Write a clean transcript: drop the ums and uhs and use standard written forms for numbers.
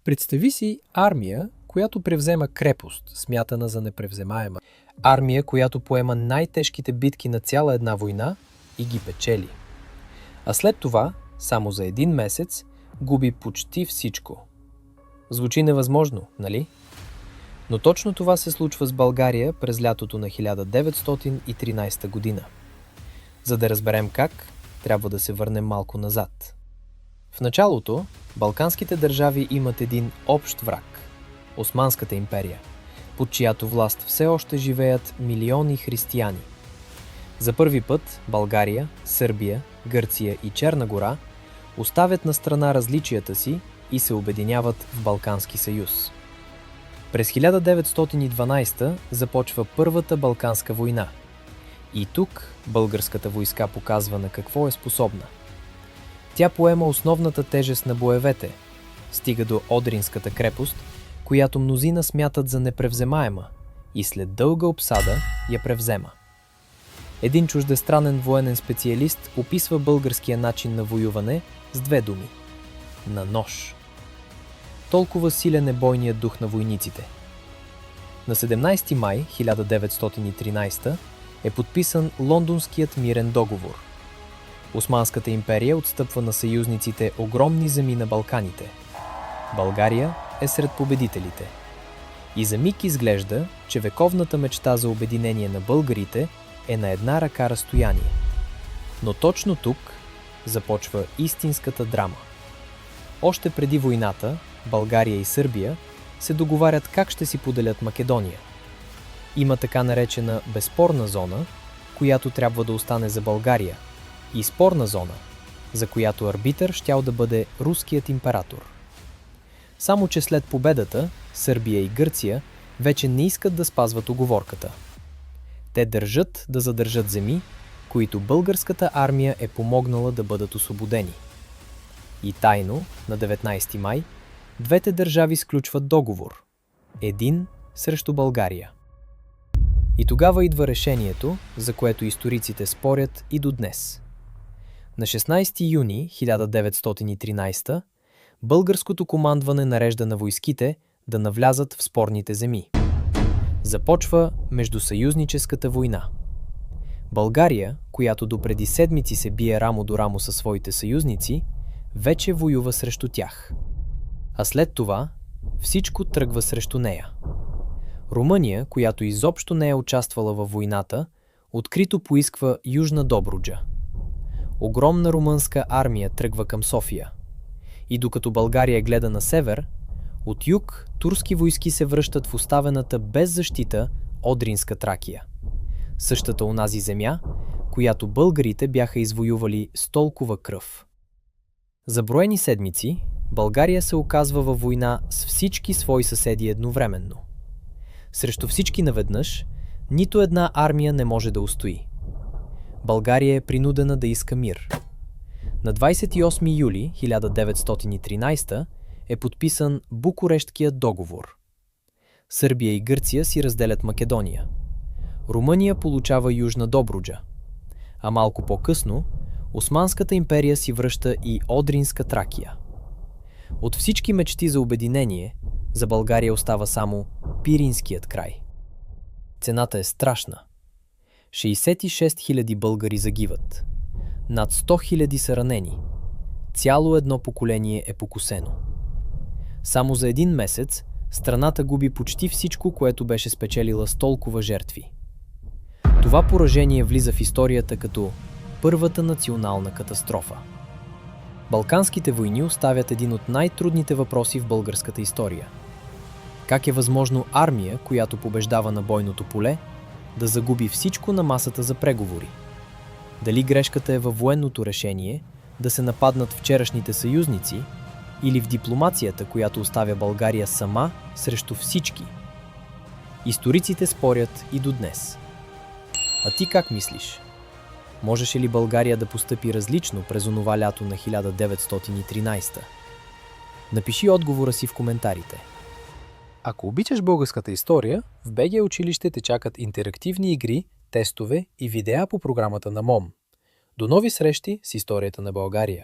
Представи си армия, която превзема крепост, смятана за непревземаема. Армия, която поема най-тежките битки на цяла една война и ги печели. А след това, само за един месец, губи почти всичко. Звучи невъзможно, нали? Но точно това се случва с България през лятото на 1913 година. За да разберем как, трябва да се върнем малко назад. В началото, балканските държави имат един общ враг – Османската империя, под чиято власт все още живеят милиони християни. За първи път България, Сърбия, Гърция и Черна гора оставят на страна различията си и се обединяват в Балкански съюз. През 1912 започва Първата Балканска война. И тук българската войска показва на какво е способна. Тя поема основната тежест на боевете, стига до Одринската крепост, която мнозина смятат за непревземаема, и след дълга обсада я превзема. Един чуждестранен военен специалист описва българския начин на воюване с две думи – на нож. Толкова силен е бойният дух на войниците. На 17 май 1913 е подписан Лондонският мирен договор. Османската империя отстъпва на съюзниците огромни земи на Балканите. България е сред победителите. И за миг изглежда, че вековната мечта за обединение на българите е на една ръка разстояние. Но точно тук започва истинската драма. Още преди войната, България и Сърбия се договарят как ще си поделят Македония. Има така наречена безспорна зона, която трябва да остане за България, и спорна зона, за която арбитър щял да бъде руският император. Само че след победата, Сърбия и Гърция вече не искат да спазват уговорката. Те държат да задържат земи, които българската армия е помогнала да бъдат освободени. И тайно, на 19 май, двете държави сключват договор. Един срещу България. И тогава идва решението, за което историците спорят и до днес. На 16 юни 1913 българското командване нарежда на войските да навлязат в спорните земи. Започва междусъюзническата война. България, която допреди седмици се бие рамо до рамо със своите съюзници, вече воюва срещу тях. А след това всичко тръгва срещу нея. Румъния, която изобщо не е участвала във войната, открито поисква Южна Добруджа. Огромна румънска армия тръгва към София. И докато България гледа на север, от юг турски войски се връщат в оставената без защита Одринска Тракия. Същата онази земя, която българите бяха извоювали с толкова кръв. За броени седмици България се оказва във война с всички свои съседи едновременно. Срещу всички наведнъж, нито една армия не може да устои. България е принудена да иска мир. На 28 юли 1913 е подписан Букурештският договор. Сърбия и Гърция си разделят Македония. Румъния получава Южна Добруджа. А малко по-късно Османската империя си връща и Одринска Тракия. От всички мечти за обединение, за България остава само Пиринският край. Цената е страшна. 66 000 българи загиват. Над 100 000 са ранени. Цяло едно поколение е покосено. Само за един месец страната губи почти всичко, което беше спечелила с толкова жертви. Това поражение влиза в историята като Първата национална катастрофа. Балканските войни оставят един от най-трудните въпроси в българската история. Как е възможно армия, която побеждава на бойното поле, да загуби всичко на масата за преговори? Дали грешката е във военното решение да се нападнат вчерашните съюзници или в дипломацията, която оставя България сама срещу всички? Историците спорят и до днес. А ти как мислиш? Можеше ли България да постъпи различно през онова лято на 1913? Напиши отговора си в коментарите. Ако обичаш българската история, в БГ училище те чакат интерактивни игри, тестове и видеа по програмата на МОМ. До нови срещи с историята на България!